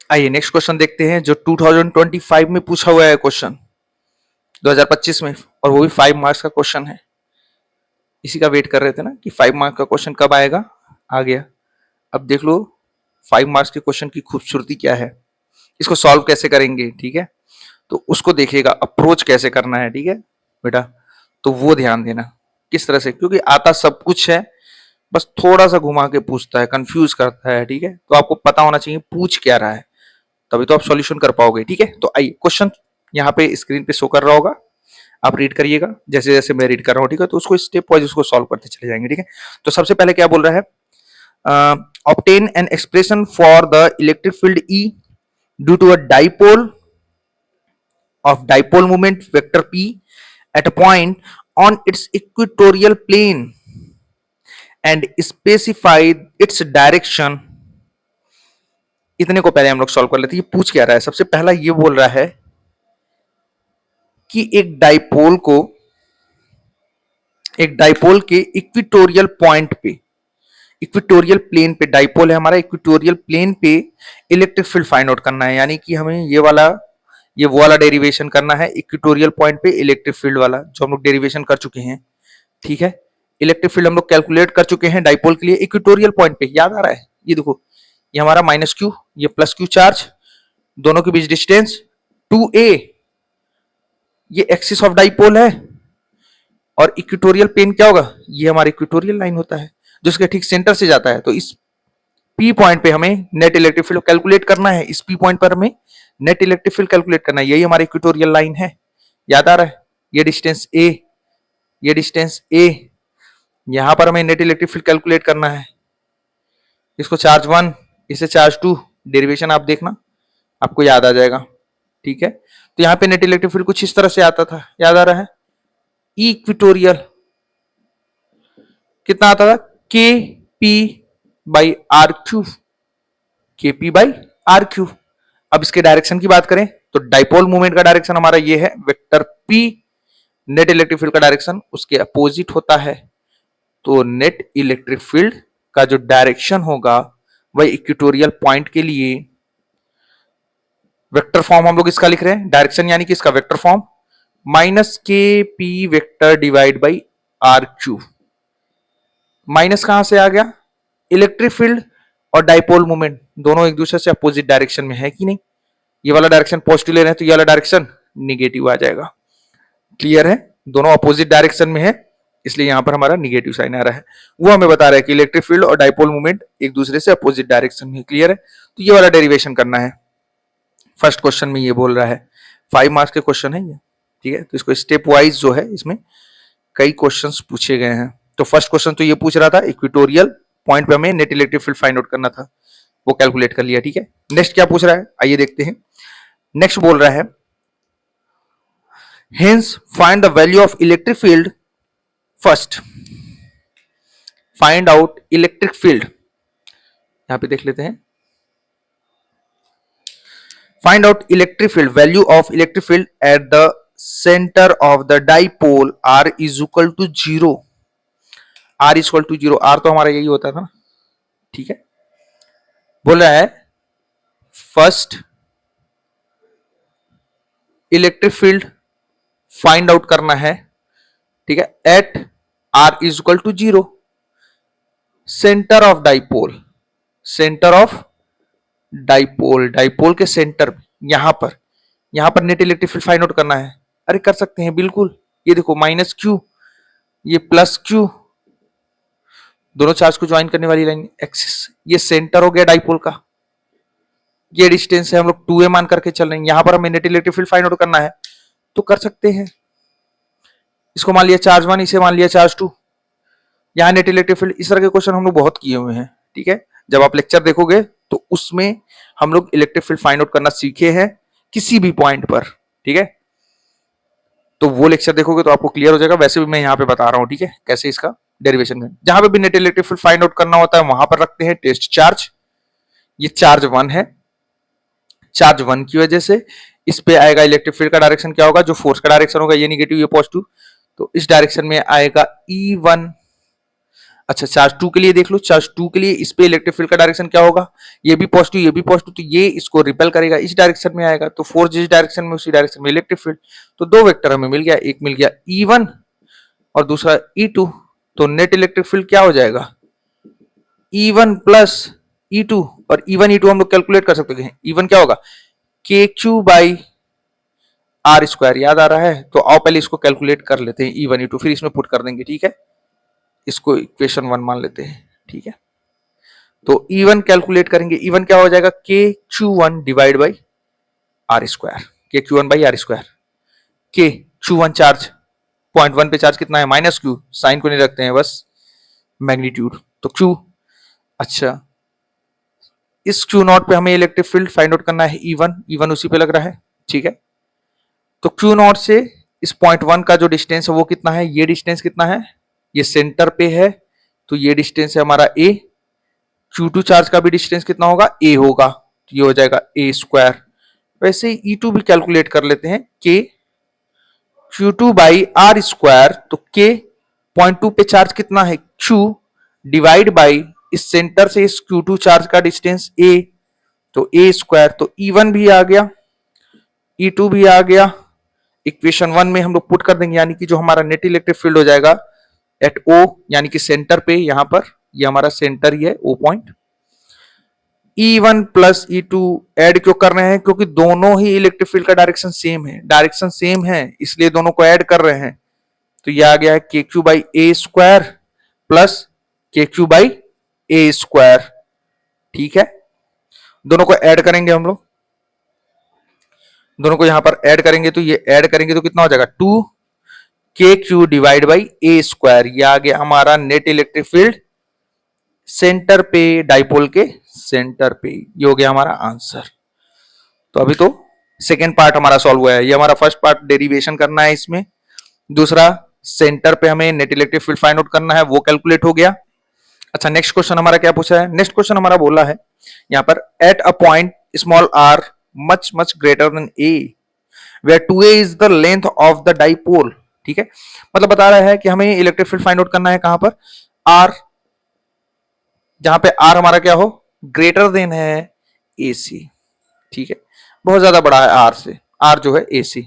आइए next question देखते हैं जो 2025 में पूछा हुआ है क्वेश्चन 2025 में, और वो भी 5 मार्क्स का क्वेश्चन है। इसी का वेट कर रहे थे ना कि 5 मार्क्स का क्वेश्चन कब आएगा, आ गया। अब देख लो 5 मार्क्स के क्वेश्चन की खूबसूरती क्या है, इसको सॉल्व कैसे करेंगे, ठीक है। तो उसको देखिएगा, अप्रोच कैसे करना है, ठीक है बेटा। तो वो ध्यान देना किस तरह से, क्योंकि आता सब कुछ है, बस थोड़ा सा घुमा के पूछता है, कंफ्यूज करता है, ठीक है। तो आपको पता होना चाहिए पूछ क्या रहा है, तभी तो आप सॉल्यूशन कर पाओगे, ठीक है। तो आइए क्वेश्चन यहाँ पे स्क्रीन पे शो कर रहा होगा, आप रीड करिएगा जैसे जैसे मैं रीड कर रहा हूँ, ठीक है। तो उसको स्टेप वाइज उसको सॉल्व करते चले जाएंगे, ठीक है। तो सबसे पहले क्या बोल रहा है, obtain an expression for the electric field E due to a dipole of dipole moment vector p at a point on its equatorial plane and specify its direction। इतने को पहले हम लोग सॉल्व कर लेते हैं। ये पूछ क्या रहा है, सबसे पहला ये बोल रहा है कि एक डाइपोल के इक्विटोरियल पॉइंट पे, इक्विटोरियल प्लेन पे, डाइपोल है हमारा, इक्विटोरियल प्लेन पे इलेक्ट्रिक फील्ड फाइंड आउट करना है। यानी कि हमें ये वो वाला डेरिवेशन करना है इक्विटोरियल पॉइंट पे इलेक्ट्रिक फील्ड वाला, जो हम लोग डेरिवेशन कर चुके हैं, ठीक है। इलेक्ट्रिक फील्ड हम लोग कैलकुलेट कर चुके हैं डाइपोल के लिए इक्विटोरियल पॉइंट पे, याद आ रहा है। ये देखो, ये हमारा माइनस क्यू, ये प्लस क्यू चार्ज, दोनों के बीच डिस्टेंस 2a, ये एक्सिस ऑफ डाइपोल है। और इक्विटोरियल प्लेन क्या होगा, ये हमारा इक्विटोरियल लाइन होता है जो इसके ठीक सेंटर से जाता है। तो इस पी पॉइंट पे हमें नेट इलेक्ट्रिक फील्ड कैलकुलेट करना है, इस पी पॉइंट पर हमें नेट इलेक्ट्रिक फील्ड कैलकुलेट करना है। यही हमारी इक्वेटोरियल लाइन है, याद आ रहा है। ये डिस्टेंस ए, ये डिस्टेंस ए, यहां पर हमें नेट इलेक्ट्रिक फील्ड कैलकुलेट करना है। इसको चार्ज 1, इसे चार्ज 2, डेरिवेशन आप देखना, आपको याद आ जाएगा, ठीक है। तो यहाँ पे नेट इलेक्ट्रिक फील्ड कुछ इस तरह से आता था, याद आ रहा है। इक्विटोरियल कितना आता था, के पी बाई आर क्यू, के पी बाई आर क्यू। अब इसके डायरेक्शन की बात करें तो डाइपोल मूवमेंट का डायरेक्शन हमारा ये है vector P, net electric field का डायरेक्शन उसके अपोजिट होता है। तो नेट इलेक्ट्रिक फील्ड का जो डायरेक्शन होगा वह इक्वेटोरियल पॉइंट के लिए वेक्टर फॉर्म हम लोग इसका लिख रहे हैं, डायरेक्शन यानी कि इसका vector form minus K P vector divide by r cube. माइनस कहां से आ गया, इलेक्ट्रिक फील्ड और डाइपोल मूवमेंट दोनों एक दूसरे से अपोजिट डायरेक्शन में है कि नहीं। ये वाला डायरेक्शन पॉजिटिव ले रहे हैं तो ये वाला डायरेक्शन निगेटिव आ जाएगा, क्लियर है। दोनों अपोजिट डायरेक्शन में है इसलिए यहां पर हमारा निगेटिव साइन आ रहा है। वो हमें बता रहा है कि इलेक्ट्रिक फील्ड और डाइपोल मूवमेंट एक दूसरे से अपोजिट डायरेक्शन में, क्लियर है। तो ये वाला डेरिवेशन करना है। फर्स्ट क्वेश्चन में ये बोल रहा है, 5 मार्क्स के क्वेश्चन है ये, ठीक है। तो इसको स्टेप वाइज जो है इसमें कई क्वेश्चंस पूछे गए हैं। तो फर्स्ट क्वेश्चन तो ये पूछ रहा था इक्वेटोरियल पॉइंट पे हमें net electric field find out करना था, वो कैलकुलेट कर लिया, ठीक है। नेक्स्ट क्या पूछ रहा है, आइए देखते हैं। नेक्स्ट बोल रहा है hence find the value of electric field first, find out electric field, यहां पे देख लेते हैं। Find out electric field, value of electric field at the centre of the dipole r is equal to 0, r is equal to 0, r तो हमारा यही होता था ना, ठीक है। बोल रहा है first electric field find out करना है, ठीक है, at r is equal to 0, centre of dipole, centre of dipole, dipole के सेंटर यहां पर net electric field find out करना है। अरे कर सकते हैं बिल्कुल, ये देखो माइनस क्यू, ये प्लस क्यू, दोनों चार्ज को ज्वाइन करने वाली लाइन एक्सिस, ये सेंटर हो गया डाइपोल का, ये डिस्टेंस है हम लोग 2a मान करके चल रहे हैं। यहां पर हमें net electric field find out करना है तो कर सकते हैं। इसको मान लिया चार्ज 1, इसे मान लिया चार्ज 2, यहाँ नेट इलेक्ट्रिक फील्ड। इस तरह के क्वेश्चन हम लोग बहुत किए हुए हैं, ठीक है। जब आप लेक्चर देखोगे तो उसमें हम लोग इलेक्ट्रिक फील्ड फाइंड आउट करना सीखे हैं किसी भी पॉइंट पर, ठीक है। तो वो लेक्चर देखोगे तो आपको क्लियर हो जाएगा। वैसे भी मैं यहाँ पे बता रहा हूँ, ठीक है, कैसे इसका डेरिवेशन करें। जहां पे भी net electric field find out करना होता है वहां पर रखते हैं टेस्ट चार्ज। ये चार्ज 1 है, चार्ज 1 की वजह से इस पे आएगा इलेक्ट्रिक फील्ड का डायरेक्शन क्या होगा, जो फोर्स का डायरेक्शन होगा, ये निगेटिव ये पॉजिटिव, तो इस डायरेक्शन में आएगा E1। अच्छा, चार्ज 2 के लिए देख लो, चार्ज 2 के लिए इस पे इलेक्ट्रिक फील्ड का डायरेक्शन क्या होगा, ये भी पॉजिटिव ये भी पॉजिटिव, तो ये इसको रिपेल करेगा, इस डायरेक्शन में आएगा, तो फोर्स जिस डायरेक्शन में उसी डायरेक्शन में इलेक्ट्रिक फील्ड। तो दो वेक्टर हमें मिल गया, एक मिल गया E1 और दूसरा E2। तो नेट इलेक्ट्रिक फील्ड क्या हो जाएगा, E1 प्लस E2, और E1 E2 हम लोग कैलकुलेट कर सकते हैं। E1 क्या होगा, KQ बाई आर स्क्वायर, याद आ रहा है? तो आओ पहले इसको कैलकुलेट कर लेते हैं, E1 E2, फिर इसमें पुट कर देंगे, ठीक है? इसको इक्वेशन 1 मान लेते हैं, ठीक है? तो E1 कैलकुलेट करेंगे, E1 क्या हो जाएगा, KQ1 divide by r square, KQ1 by r square. KQ1 charge, point 1 पे चार्ज कितना है, माइनस Q, साइन को नहीं रखते हैं, बस मैग्नीट्यूड, तो Q। अच्छा, इस Q नॉट पे हमें इलेक्ट्रिक फील्ड फाइंड आउट करना है, E1 उसी पे लग रहा है, ठीक है? तो Q नॉट से इस पॉइंट 1 का जो डिस्टेंस है वो कितना है, ये डिस्टेंस कितना है, ये सेंटर पे है, तो ये डिस्टेंस है हमारा A। Q2 चार्ज का भी डिस्टेंस कितना होगा, A होगा, तो ये हो जाएगा A स्क्वायर। वैसे ही E2 भी कैलकुलेट कर लेते हैं, K Q2 by r square, तो K पॉइंट 2 पे चार्ज कितना है, Q डिवाइड बाई इस सेंटर से इस Q2 चार्ज का डिस्टेंस A, तो A स्क्वायर। तो E1 भी आ गया, E2 भी आ गया, इक्वेशन 1 में हम लोग पुट कर देंगे, यानी कि जो हमारा नेट इलेक्ट्रिक फील्ड हो जाएगा एट O, यानी कि सेंटर पे, यहां पर ये हमारा सेंटर ही है O point. E1 plus E2 add क्यों कर रहे हैं, क्योंकि दोनों ही इलेक्ट्रिक फील्ड का डायरेक्शन सेम है, इसलिए दोनों को ऐड कर रहे हैं। तो ये आ गया है KQ by A square plus KQ by A square, ठीक है? दोनों को ऐड करेंगे हम लोग, दोनों को यहां पर ऐड करेंगे, तो ये ऐड करेंगे तो कितना हो जाएगा, 2KQ divide by A square. ये आ गया हमारा नेट इलेक्ट्रिक फील्ड सेंटर पे, डाइपोल के सेंटर पे। ये हो गया हमारा आंसर। तो अभी तो सेकेंड पार्ट हमारा सॉल्व हुआ है, ये हमारा फर्स्ट पार्ट डेरिवेशन करना है इसमें, दूसरा सेंटर पे हमें net electric field find out करना है, वो कैलकुलेट हो गया। अच्छा, नेक्स्ट क्वेश्चन हमारा क्या पूछा है, नेक्स्ट क्वेश्चन हमारा बोला है यहां पर at a point small r much much greater than a where 2a is the length of the dipole, ठीक है? मतलब बता रहा है कि हमें इलेक्ट्रिक फील्ड फाइंड आउट करना है कहां पर, r, जहां पे r हमारा क्या हो, ग्रेटर देन है AC, ठीक है? बहुत ज्यादा बड़ा है r से, r जो है AC,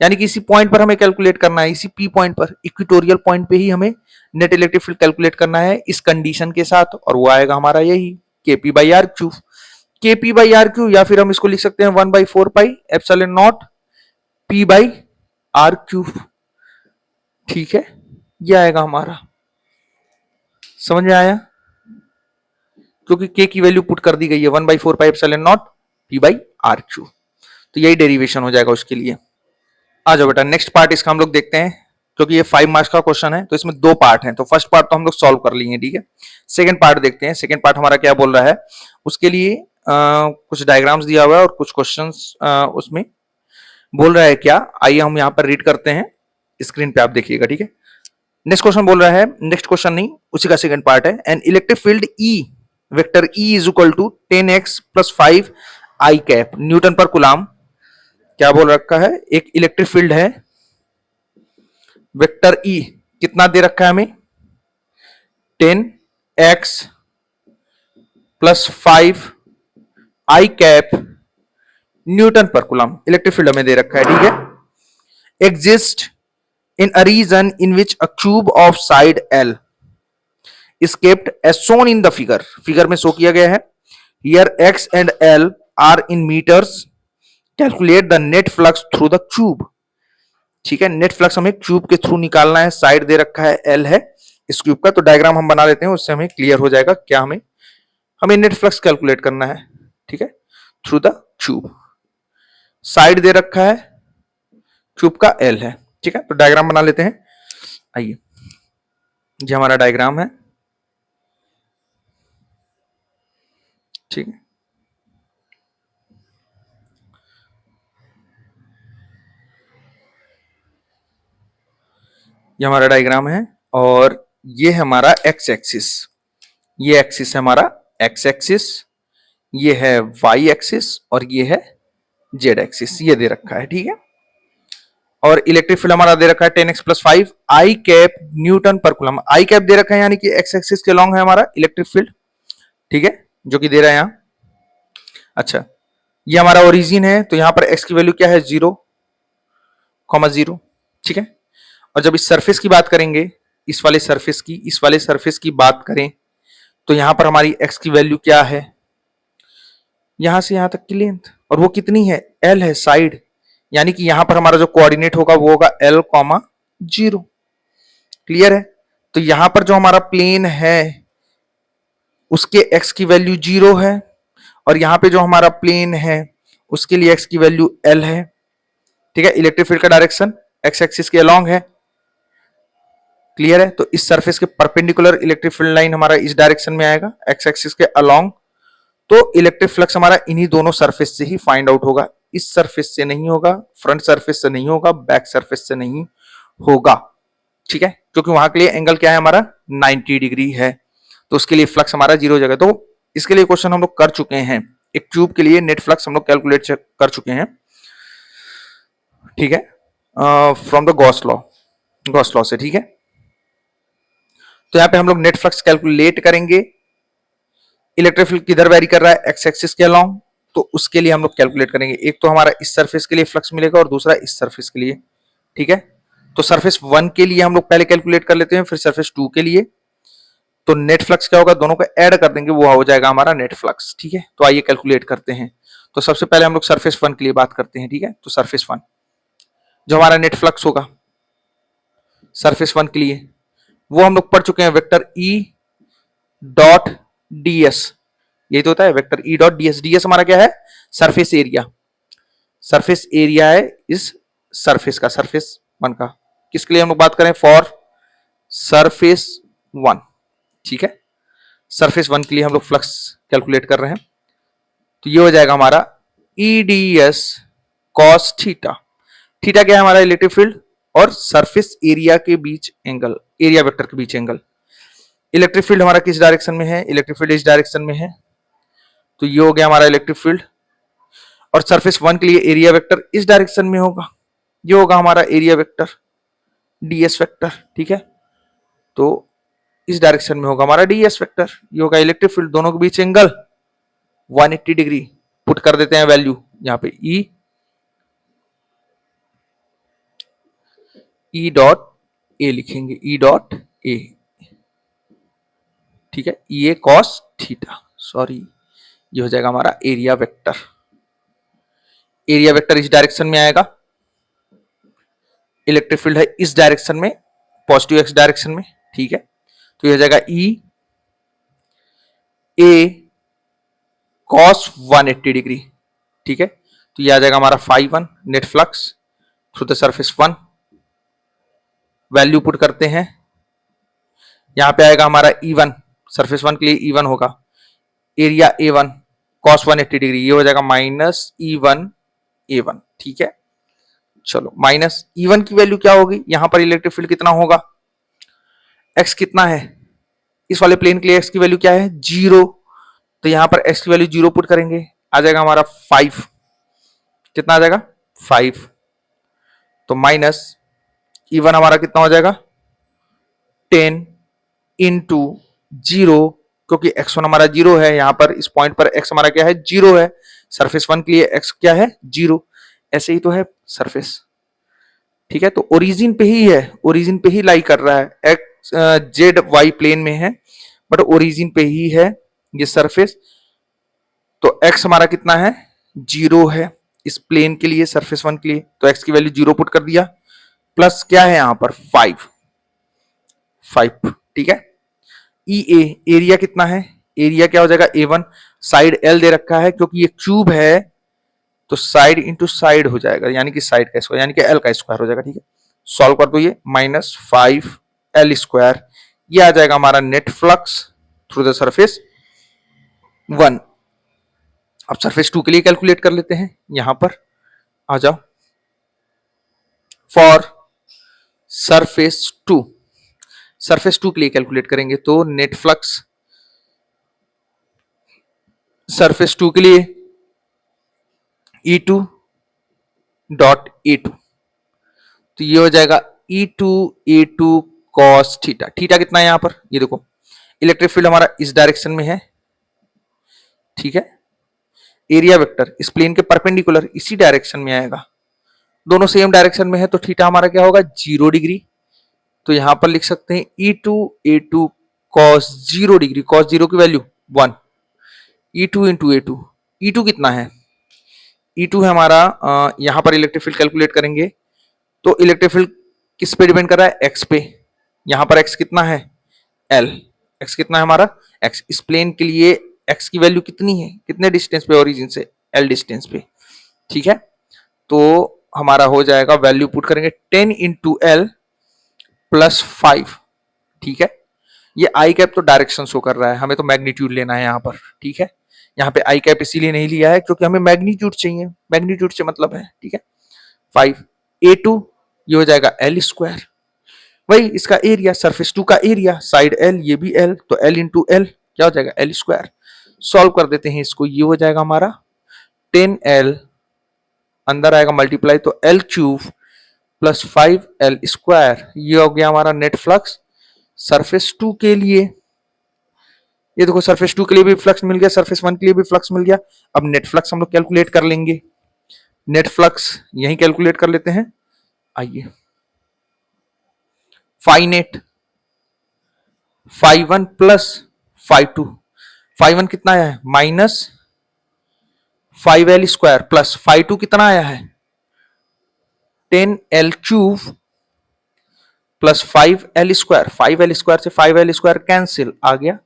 यानी कि इसी पॉइंट पर हमें कैलकुलेट करना है, इसी P पॉइंट पर, इक्वेटोरियल पॉइंट पे ही हमें नेट इलेक्ट्रिक फील्ड कैलकुलेट करना है इस कंडीशन के साथ, और वो आएगा हमारा यही KP by r cube, KP by r cube, या फिर हम इसको लिख सकते हैं 1/4 pi epsilon naught P by r cube, ठीक है? ये आएगा हमारा, समझ में आया? क्योंकि K की वैल्यू पुट कर दी गई है 1/4 pi epsilon naught P by r cube, तो यही डेरिवेशन हो जाएगा उसके लिए। आ जाओ बेटा, नेक्स्ट पार्ट इसका हम लोग देखते हैं, क्योंकि ये 5 मार्क्स का क्वेश्चन है, तो इसमें 2 पार्ट हैं, तो फर्स्ट पार्ट तो हम लोग सॉल्व कर लिए, ठीक है? सेकंड पार्ट देखते हैं, सेकंड पार्ट हमारा क्या बोल रहा है, उसके लिए कुछ डायग्राम्स दिया हुआ है और कुछ क्वेश्चंस उसमें बोल रहा है क्या, आइए हम यहाँ पर रीड करते हैं, स्क्रीन पे आप देखिएगा, ठीक है? नेक्स्ट क्वेश्चन बोल रहा है, नेक्स्ट क्वेश्चन नहीं, उसी का सेकंड पार्ट है, an electric field E, vector E is equal to 10x plus 5 i cap newton per coulomb. क्या बोल रखा है, एक इलेक्ट्रिक फील्ड है, वेक्टर E कितना दे रखा है हमें, 10x plus 5 i cap newton per कुलाम electric field हमें दे रखा है, ठीक है? Exist in a region in which a cube of side L is kept as shown in the figure, figure में शो किया गया है। Here x and L are in meters, calculate the net flux through the cube, ठीक है? Net flux हमें cube के through निकालना है, साइड दे रखा है L है इस क्यूब का, तो डायग्राम हम बना लेते हैं, उससे हमें क्लियर हो जाएगा क्या हमें नेट फ्लक्स कैलकुलेट करना है, ठीक है? थ्रू द क्यूब, साइड दे रखा है क्यूब का L है, ठीक है? तो डायग्राम बना लेते हैं, आइए, ये हमारा डायग्राम है, ठीक है? ये हमारा डायग्राम है, और ये है हमारा एक्स एक्सिस, ये एक्सिस है हमारा एक्स एक्सिस, ये है वाई एक्सिस, और ये है जेड एक्सिस, ये दे रखा है, ठीक है? और इलेक्ट्रिक फील्ड हमारा दे रखा है 10x+5 आई कैप न्यूटन पर कूलम। आई कैप दे रखा है यानी कि एक्स एक्सिस के लॉन्ग है हमारा इलेक्ट्रिक फील्ड, ठीक है, जो कि दे रहा है यहाँ। अच्छा, ये हमारा ओरिजिन है, तो यहां पर x की वैल्यू क्या है 0,0, ठीक है। और जब इस सरफेस की बात करेंगे, इस वाले सरफेस की बात करें, तो यहां पर हमारी x की वैल्यू क्या है, यहां से यहां तक की लेंथ, और वो कितनी है, l है, साइड, यानी कि यहां पर हमारा जो कोऑर्डिनेट होगा वो होगा l,0। क्लियर है। तो यहां पर जो हमारा प्लेन है उसके x की वैल्यू 0 है, और यहां पे जो हमारा प्लेन है उसके लिए x की वैल्यू l है, ठीक है। इलेक्ट्रिक फील्ड का डायरेक्शन x एक्सिस के अलोंग है। क्लियर है। तो इस सरफेस के परपेंडिकुलर इलेक्ट्रिक फील्ड लाइन हमारा इस डायरेक्शन में आएगा, x एक्सिस के अलोंग। तो इलेक्ट्रिक फ्लक्स हमारा इन्हीं दोनों सरफेस से ही फाइंड आउट होगा, इस सरफेस से नहीं होगा, फ्रंट सरफेस से नहीं होगा, बैक सरफेस से नहीं होगा, ठीक है। क्योंकि वहां के लिए एंगल क्या है हमारा 90 डिग्री है, तो उसके लिए फ्लक्स हमारा 0 जगह। तो इसके लिए क्वेश्चन हम लोग कर चुके हैं, एक ट्यूब के लिए नेट फ्लक्स हम लोग कैलकुलेट कर चुके हैं, ठीक है, फ्रॉम द गॉस लॉ से, ठीक है। तो यहां पे हम लोग नेट फ्लक्स कैलकुलेट करेंगे। इलेक्ट्रिक फील्ड किधर वेरी कर रहा है, एक्स एक्सिस के अलोंग, तो उसके लिए हम लोग कैलकुलेट करेंगे। एक तो हमारा इस सरफेस के लिए फ्लक्स मिलेगा और दूसरा इस सरफेस के लिए, ठीक है। तो सरफेस 1 के लिए हम लोग पहले कैलकुलेट कर लेते हैं, फिर सरफेस 2 के लिए। तो नेट फ्लक्स क्या होगा, दोनों को ऐड कर देंगे, वो हो जाएगा हमारा नेट फ्लक्स, ठीक है। तो आइए कैलकुलेट करते हैं। तो सबसे पहले हम लोग सरफेस 1 के लिए बात करते हैं, ठीक है। तो सरफेस 1 जो हमारा नेट फ्लक्स होगा सरफेस 1 के लिए, वो हम लोग पढ़ चुके हैं, वेक्टर ई डॉट ds, यही तो होता है vector E dot ds। ds हमारा क्या है, सरफेस एरिया, सरफेस एरिया है इस सरफेस का, सरफेस 1 का। किसके लिए हम लोग बात करें, फॉर सरफेस 1, ठीक है। सरफेस 1 के लिए हम लोग फ्लक्स कैलकुलेट कर रहे हैं, तो ये हो जाएगा हमारा EDS कॉस थीटा। थीटा क्या है हमारा, इलेक्ट्रिक फील्ड और सरफेस एरिया के बीच एंगल, एरिया वेक्टर के बीच एंगल। इलेक्ट्रिक फील्ड हमारा किस डायरेक्शन में है, इलेक्ट्रिक फील्ड इस डायरेक्शन में है, तो ये हो गया हमारा इलेक्ट्रिक फील्ड। और सरफेस 1 के लिए एरिया वेक्टर इस डायरेक्शन में होगा, ये होगा हमारा एरिया वेक्टर ds वेक्टर, ठीक है। तो इस डायरेक्शन में होगा हमारा ds वेक्टर, ये होगा इलेक्ट्रिक फील्ड, दोनों के बीच एंगल 180 डिग्री। पुट कर देते हैं वैल्यू यहां पे, ई डॉट ए लिखेंगे, ई डॉट ए, ठीक है। ये कॉस थीटा, सॉरी, ये हो जाएगा हमारा एरिया वेक्टर। एरिया वेक्टर इस डायरेक्शन में आएगा, इलेक्ट्रिक फील्ड है इस डायरेक्शन में, पॉजिटिव एक्स डायरेक्शन में, ठीक है। तो ये हो जाएगा ई ए कॉस 180 डिग्री, ठीक है। तो ये आ जाएगा हमारा φ1 net flux through the surface 1। Value put करते हैं, यहां पे आएगा हमारा E1, सरफेस 1 के लिए E1 होगा एरिया A1 कॉस 180 डिग्री, ये हो जाएगा माइनस E1 A1, ठीक है। चलो, माइनस E1 की वैल्यू क्या होगी, यहां पर इलेक्ट्रिक फील्ड कितना होगा, x कितना है, इस वाले प्लेन के लिए x की वैल्यू क्या है 0, तो यहां पर x की वैल्यू 0 पुट करेंगे, आ जाएगा हमारा 5, कितना आ जाएगा 5। तो माइनस E1 हमारा कितना हो जाएगा 10 इंटू 0, क्योंकि x1 हमारा 0 है, यहां पर इस पॉइंट पर x हमारा क्या है 0 है, सरफेस 1 के लिए x क्या है 0, ऐसे ही तो है सरफेस, ठीक है। तो ओरिजिन पे ही है, ओरिजिन पे ही लाई कर रहा है, x जेड वाई प्लेन में है, बट ओरिजिन पे ही है ये सरफेस। तो x हमारा कितना है 0 है इस प्लेन के लिए, सरफेस 1 के लिए, तो x की वैल्यू 0 पुट कर दिया, प्लस क्या है यहां पर 5, ठीक है। EA एरिया कितना है, एरिया क्या हो जाएगा A1, साइड L दे रखा है, क्योंकि ये क्यूब है तो साइड इंटू साइड हो जाएगा, यानी कि साइड का स्क्वायर, यानी कि L का स्क्वायर हो जाएगा, ठीक है। सॉल्व कर दो ये, -5L², ये आ जाएगा हमारा net flux through the surface 1। अब सरफेस 2 के लिए कैलकुलेट कर लेते हैं, यहां पर आ जाओ, फॉर सरफेस 2, सरफेस 2 के लिए कैलकुलेट करेंगे, तो नेट फ्लक्स सरफेस 2 के लिए E2 डॉट A2, तो ये हो जाएगा E2 cos थीटा। थीटा कितना है यहां पर, ये देखो इलेक्ट्रिक फील्ड हमारा इस डायरेक्शन में है, ठीक है। एरिया वेक्टर इस प्लेन के परपेंडिकुलर इसी डायरेक्शन में आएगा, दोनों सेम डायरेक्शन में है, तो थीटा हमारा क्या होगा 0 डिग्री। तो यहां पर लिख सकते हैं E2 cos 0 डिग्री, cos 0 की value 1, E2 into A2। E2 कितना है, E2 है हमारा यहां पर इलेक्ट्रिक फील्ड कैलकुलेट करेंगे तो इलेक्ट्रिक फील्ड किस पे डिपेंड कर रहा है, x पे। यहां पर x कितना है L, x कितना है हमारा x, इस प्लेन के लिए x की वैल्यू कितनी है, कितने डिस्टेंस पे ओरिजिन से, L डिस्टेंस पे, ठीक है। तो हमारा हो जाएगा, वैल्यू पुट करेंगे 10 इंटू एल प्लस 5, ठीक है। ये आई कैप तो डायरेक्शन शो कर रहा है, हमें तो मैग्नीट्यूड लेना है यहाँ पर, ठीक है। यहाँ पे आई कैप इसीलिए नहीं लिया है क्योंकि हमें मैग्नीट्यूड चाहिए, मैग्नीट्यूड से मतलब है, ठीक है। 5 A2 ये हो जाएगा L स्क्वायर, वही इसका एरिया, सरफेस 2 का एरिया, साइड L ये भी L, तो L इंटू L क्या हो जाएगा L स्क्वायर। सॉल्व कर देते हैं इसको, ये हो जाएगा हमारा 10L, अंदर आएगा मल्टीप्लाई तो L cube plus 5L square, ये हो गया हमारा नेट फ्लक्स सरफेस 2 के लिए। ये देखो सरफेस 2 के लिए भी फ्लक्स मिल गया, सरफेस 1 के लिए भी फ्लक्स मिल गया। अब नेट फ्लक्स हम लोग कैलकुलेट कर लेंगे, नेट फ्लक्स यही कैलकुलेट कर लेते हैं, आइए। फाइ नेट φ1 प्लस φ2, φ1 कितना आया है माइनस 5L स्क्वायर प्लस φ2 कितना आया है 10L cube plus 5L square, 5L square से 5L स्क्वायर कैंसिल, आ गया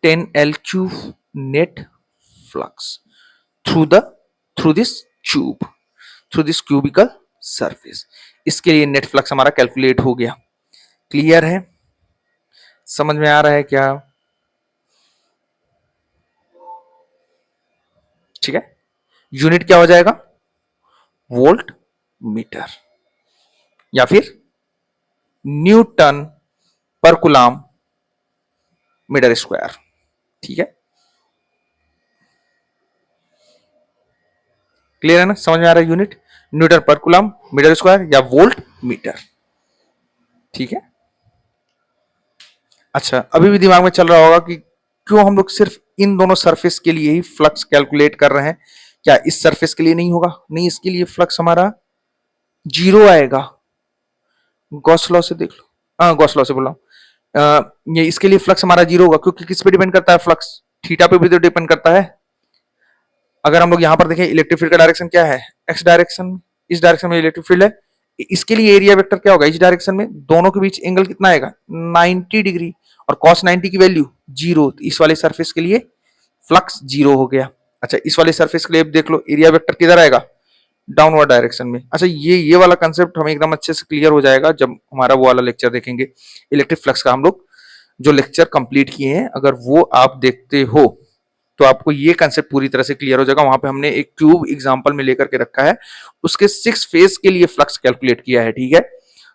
10L cube net flux through this cubical surface. इसके लिए नेट फ्लक्स हमारा कैलकुलेट हो गया। क्लियर है, समझ में आ रहा है क्या, ठीक है। यूनिट क्या हो जाएगा वोल्ट मीटर या फिर न्यूटन पर कूलम मीटर स्क्वायर, ठीक है। क्लियर है ना, समझ में आ रहा है, यूनिट न्यूटन पर कूलम मीटर स्क्वायर या वोल्ट मीटर, ठीक है। अच्छा, अभी भी दिमाग में चल रहा होगा कि क्यों हम लोग सिर्फ इन दोनों सरफेस के लिए ही फ्लक्स कैलकुलेट कर रहे हैं, क्या इस सरफेस के लिए नहीं होगा, नहीं, इसके लिए फ्लक्स हमारा 0 आएगा। गॉस लॉ से देख लो, हाँ गॉस लॉ से बोल रहा हूं, ये इसके लिए फ्लक्स हमारा 0 होगा क्योंकि किस पे डिपेंड करता है फ्लक्स, थीटा पे भी तो डिपेंड करता है। अगर हम लोग यहां पर देखें इलेक्ट्रिक फील्ड का डायरेक्शन क्या है एक्स डायरेक्शन, इस डायरेक्शन में इलेक्ट्रिक फील्ड है, इसके लिए एरिया वेक्टर क्या होगा इस डायरेक्शन में, दोनों के बीच एंगल कितना आएगा 90 डिग्री, और cos 90 की वैल्यू 0, तो इस वाले सरफेस के लिए फ्लक्स 0 हो गया। अच्छा, इस वाले सरफेस के लिए देख लो एरिया वेक्टर किधर आएगा डाउनवर्ड डायरेक्शन में। अच्छा, ये वाला कंसेप्ट हमें एकदम अच्छे से क्लियर हो जाएगा जब हमारा वो वाला लेक्चर देखेंगे इलेक्ट्रिक फ्लक्स का। हम लोग जो लेक्चर कंप्लीट किए हैं अगर वो आप देखते हो तो आपको ये कंसेप्ट पूरी तरह से क्लियर हो जाएगा। वहां पे हमने एक क्यूब एग्जांपल में लेकर के रखा है, उसके 6 फेज के लिए फ्लक्स कैलकुलेट किया है, ठीक है।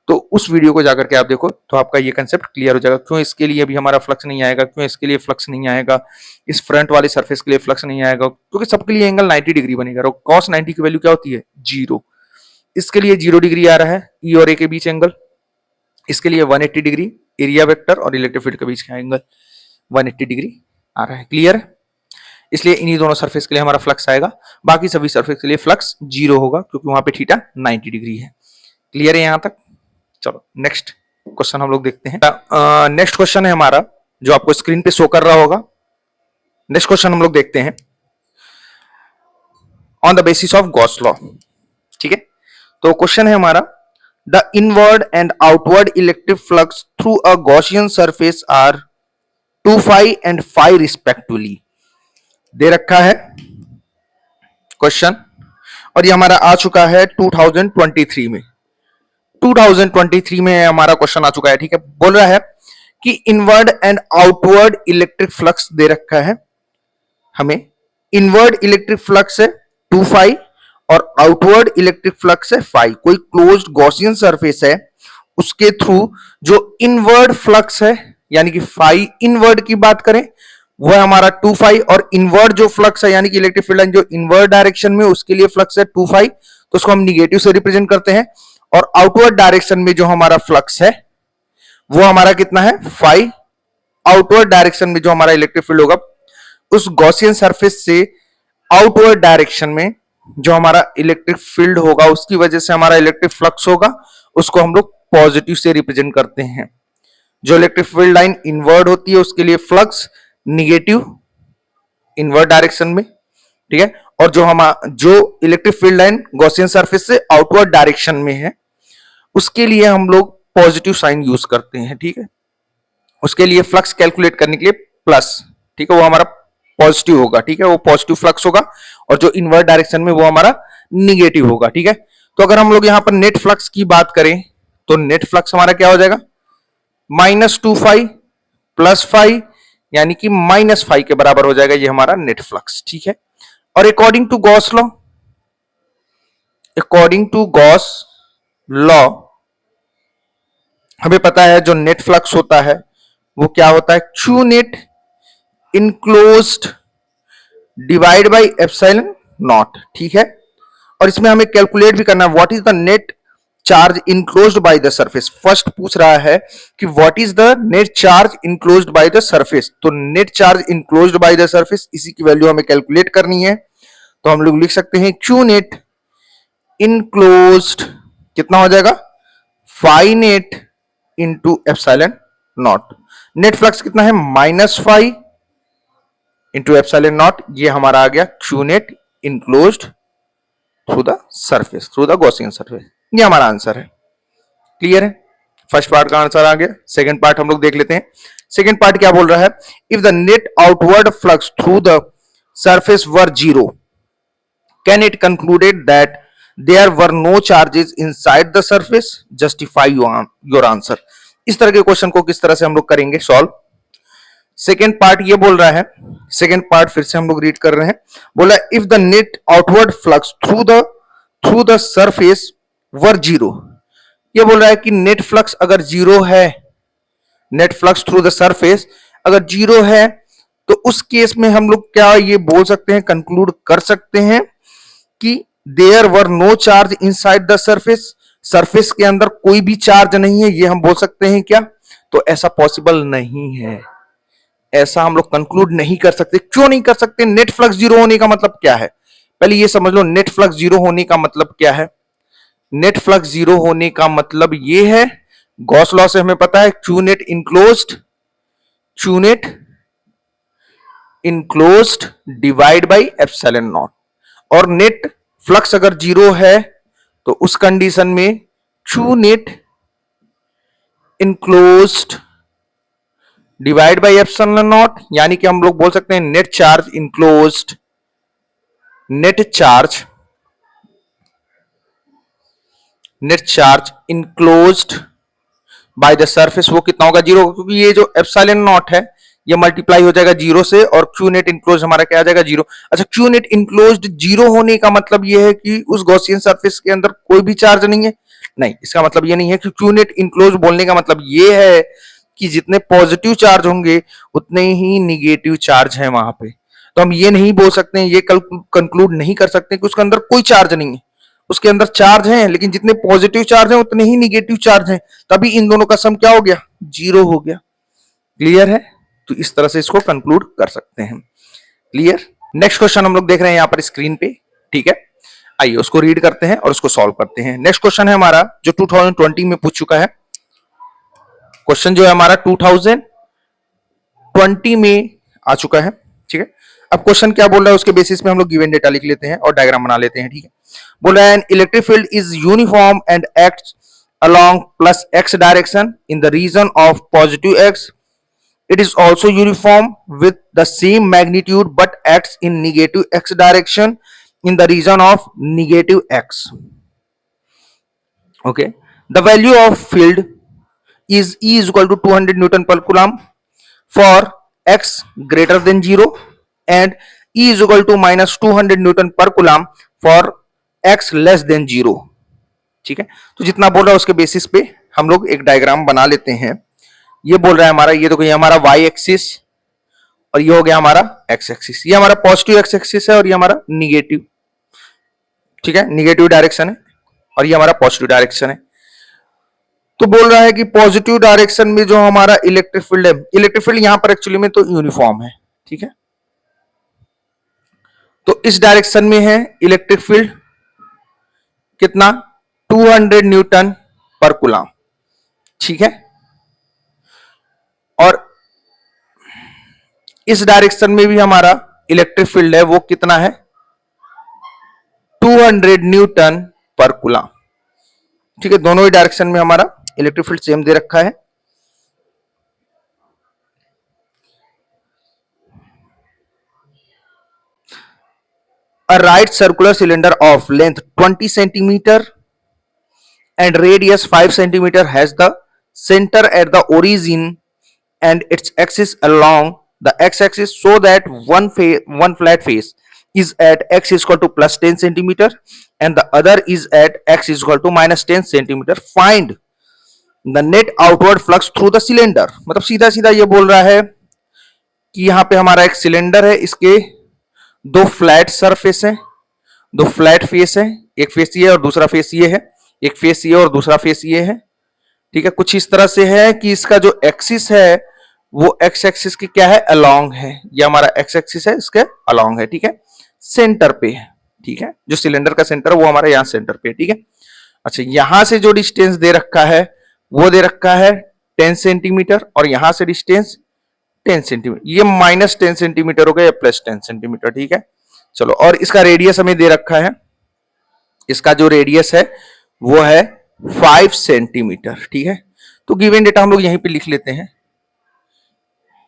तो उस वीडियो को जाकर के आप देखो तो आपका ये कंसेप्ट क्लियर हो जाएगा, क्यों इसके लिए अभी हमारा फ्लक्स नहीं आएगा, क्यों इसके लिए फ्लक्स नहीं आएगा, इस फ्रंट वाले सरफेस के लिए फ्लक्स नहीं आएगा, क्योंकि सबके लिए एंगल 90 डिग्री बनेगा। और cos 90 की वैल्यू क्या होती है 0, इसके लिए 0 डिग्री आ रहा है ई और ए के बीच एंगल, इसके लिए 180 डिग्री एरिया वेक्टर और इलेक्ट्रिक फील्ड के बीच का एंगल 180 डिग्री आ रहा है। क्लियर है, इसलिए इन्हीं दोनों सरफेस के लिए हमारा फ्लक्स आएगा, बाकी सभी सरफेस के लिए फ्लक्स 0 होगा क्योंकि वहां पे थीटा 90 डिग्री है। क्लियर है यहां तक, चलो नेक्स्ट क्वेश्चन हम लोग देखते हैं। नेक्स्ट क्वेश्चन है हमारा जो आपको स्क्रीन पे शो कर रहा होगा। नेक्स्ट क्वेश्चन हम लोग देखते हैं on the basis of Gauss law, ठीक है। तो क्वेश्चन है हमारा the inward and outward electric flux through a Gaussian surface are 2 phi and phi respectively. दे रखा है क्वेश्चन और ये हमारा आ चुका है 2023 में, 2023 में हमारा क्वेश्चन आ चुका है, ठीक है। बोल रहा है कि inward and outward electric flux दे रखा है हमें, इनवर्ड इलेक्ट्रिक फ्लक्स है 2 फाई और आउटवर्ड इलेक्ट्रिक फ्लक्स है फाई। कोई क्लोज्ड गॉसियन सरफेस है उसके थ्रू जो इनवर्ड फ्लक्स है यानी कि फाई इनवर्ड की बात करें वो है हमारा 2 फाई, और इनवर्ड जो फ्लक्स है यानी कि इलेक्ट्रिक फील्ड लाइन जो इनवर्ड डायरेक्शन में उसके लिए फ्लक्स है 2 फाई, तो उसको हम निगेटिव से रिप्रेजेंट करते हैं। और आउटवर्ड डायरेक्शन में जो हमारा फ्लक्स है वो हमारा कितना है 5। आउटवर्ड डायरेक्शन में जो हमारा इलेक्ट्रिक फील्ड होगा उस गॉसियन सरफेस से आउटवर्ड डायरेक्शन में जो हमारा इलेक्ट्रिक फील्ड होगा उसकी वजह से हमारा इलेक्ट्रिक फ्लक्स होगा, उसको हम लोग पॉजिटिव से रिप्रेजेंट करते हैं। जो इलेक्ट्रिक फील्ड लाइन इनवर्ड होती है उसके लिए फ्लक्स निगेटिव इनवर्ड डायरेक्शन में, ठीक है। और जो electric field line Gaussian surface से आउटवर्ड डायरेक्शन में है उसके लिए हम लोग पॉजिटिव साइन यूज करते हैं, ठीक है। उसके लिए फ्लक्स कैलकुलेट करने के लिए प्लस, ठीक है, वो हमारा पॉजिटिव होगा, ठीक है, वो पॉजिटिव फ्लक्स होगा। और जो इनवर्ट डायरेक्शन में वो हमारा निगेटिव होगा, ठीक है। तो अगर हम लोग यहां पर नेट फ्लक्स की बात करें तो नेट फ्लक्स हमारा क्या हो जाएगा -2 प्लस 5 यानी कि -5 के बराबर हो जाएगा ये हमारा नेट फ्लक्स, ठीक है। और अकॉर्डिंग टू गॉस लॉ हमें पता है जो नेट फ्लक्स होता है वो क्या होता है Q net enclosed divide by epsilon naught, ठीक है। और इसमें हमें कैलकुलेट भी करना है what is the net charge enclosed by the surface. First पूछ रहा है कि what is the net charge enclosed by the surface, तो net charge enclosed by the surface इसी की वैल्यू हमें कैलकुलेट करनी है। तो हम लोग लिख सकते हैं Q नेट इनक्लोज्ड कितना हो जाएगा 5 net into epsilon naught. Net flux कितना है -5 इंटू एप्सिलॉन नॉट, ये हमारा आ गया Q net enclosed through the surface, through the Gaussian surface. ये हमारा आंसर है। क्लियर है, फर्स्ट पार्ट का आंसर आ गया। सेकंड पार्ट हम लोग देख लेते हैं। सेकंड पार्ट क्या बोल रहा है, if the net outward flux through the surface were 0 can it concluded that there were no charges inside the surface, justify your answer. इस तरह के क्वेश्चन को किस तरह से हम लोग करेंगे सॉल्व। सेकेंड पार्ट ये बोल रहा है, सेकेंड पार्ट फिर से हम लोग रीड कर रहे हैं। बोला if the net outward flux through the surface were 0, ये बोल रहा है कि नेट फ्लक्स अगर 0 है, net flux through the surface अगर 0 है तो उस केस में हम लोग क्या ये बोल सकते हैं, कंक्लूड कर सकते हैं कि there were no charge inside the surface, surface के अंदर कोई भी चार्ज नहीं है, ये हम बोल सकते हैं क्या। तो ऐसा पॉसिबल नहीं है, ऐसा हम लोग कंक्लूड नहीं कर सकते। क्यों नहीं कर सकते, नेट फ्लक्स 0 होने का मतलब क्या है, पहले ये समझ लो। नेट फ्लक्स 0 होने का मतलब क्या है, नेट फ्लक्स 0 होने का मतलब ये है, गॉस लॉ से हमें पता है Q net enclosed divide by epsilon not. और नेट फ्लक्स अगर 0 है तो उस कंडीशन में Q net enclosed divide by epsilon not, यानी कि हम लोग बोल सकते हैं net charge enclosed by the surface वो कितना होगा 0 होगा, क्योंकि ये जो एप्सिलॉन नॉट है ये मल्टीप्लाई हो जाएगा 0 से और Q नेट इनक्लोज हमारा क्या आ जाएगा 0। अच्छा, Q नेट इनक्लोज्ड 0 होने का मतलब ये है कि उस गॉसियन सरफेस के अंदर कोई भी चार्ज नहीं है, नहीं, इसका मतलब ये नहीं है कि Q नेट इनक्लोज बोलने का मतलब ये है कि जितने पॉजिटिव चार्ज होंगे उतने ही निगेटिव चार्ज है वहां पे। तो हम ये नहीं बोल सकते हैं, ये कंक्लूड नहीं कर सकते कि उसके अंदर कोई चार्ज नहीं है, उसके अंदर चार्ज है लेकिन जितने पॉजिटिव चार्ज हैं उतने ही निगेटिव चार्ज हैं, तभी इन दोनों का सम क्या हो गया 0 हो गया। क्लियर है, तो इस तरह से इसको कंक्लूड कर सकते हैं। क्लियर। नेक्स्ट क्वेश्चन हम लोग देख रहे हैं यहां पर स्क्रीन पे, ठीक है, आइए उसको रीड करते हैं और उसको सॉल्व करते हैं। नेक्स्ट क्वेश्चन है हमारा जो 2020 में पूछ चुका है, क्वेश्चन जो है हमारा 2020 में आ चुका है, ठीक है। अब क्वेश्चन क्या बोल रहा है उसके बेसिस पे हम लोग गिवन डेटा लिख लेते हैं और डायग्राम बना लेते हैं, ठीक है। बोल रहा है an electric field is uniform and acts along plus x direction in the region of positive x. It is also uniform with the same magnitude but acts in negative x direction in the region of negative x. Okay, the value of field is E is equal to 200 Newton per Coulomb for x greater than 0 and E is equal to minus 200 Newton per Coulomb for x less than 0. ठीक है, तो जितना बोल रहा है उसके basis पे हम लोग एक डायग्राम बना लेते हैं। ये बोल रहा है हमारा, ये देखो ये हमारा y एक्सिस और ये हो गया हमारा x एक्सिस, ये हमारा पॉजिटिव x एक्सिस है और ये हमारा निगेटिव, ठीक है, निगेटिव डायरेक्शन है। और ये हमारा पॉजिटिव डायरेक्शन है। तो बोल रहा है कि पॉजिटिव डायरेक्शन में जो हमारा इलेक्ट्रिक फील्ड है, इलेक्ट्रिक फील्ड यहां पर एक्चुअली में तो यूनिफॉर्म है, ठीक है। तो इस डायरेक्शन में है इलेक्ट्रिक फील्ड कितना 200 न्यूटन पर कूलम, ठीक है। और इस डायरेक्शन में भी हमारा इलेक्ट्रिक फील्ड है वो कितना है 200 न्यूटन पर कूलम, ठीक है। दोनों ही डायरेक्शन में हमारा इलेक्ट्रिक फील्ड सेम दे रखा है। A right circular cylinder of length 20 centimeter and radius 5 centimeter has the center at the origin and its axis along the x-axis so that one flat face is at x is equal to plus 10 centimeter and the other is at x is equal to minus 10 centimeter. Find the net outward flux through the cylinder. मतलब सीधा सीधा ये बोल रहा है कि यहाँ पे हमारा एक सिलेंडर है, इसके दो फ्लैट सरफेस है, दो फ्लैट फेस है, एक फेस ये और दूसरा फेस ये है, एक फेस ये और दूसरा फेस ये है, ठीक है। कुछ इस तरह से है कि इसका जो एक्सिस है वो एक्स एक्सिस की क्या है अलोंग है, ये हमारा एक्स एक्सिस है इसके अलोंग है, ठीक है, सेंटर पे है, ठीक है। जो सिलेंडर का सेंटर है वो हमारा यहाँ सेंटर पे है, ठीक है। अच्छा, यहां से जो डिस्टेंस दे रखा है वो दे रखा है 10 सेंटीमीटर और यहां से डिस्टेंस 10 सेंटीमीटर, ये माइनस 10 सेंटीमीटर हो गया या प्लस 10 सेंटीमीटर, ठीक है। चलो, और इसका रेडियस हमें दे रखा है, इसका जो रेडियस है वो है 5 सेंटीमीटर, ठीक है। तो गिवन डेटा हम लोग यहीं पे लिख लेते हैं।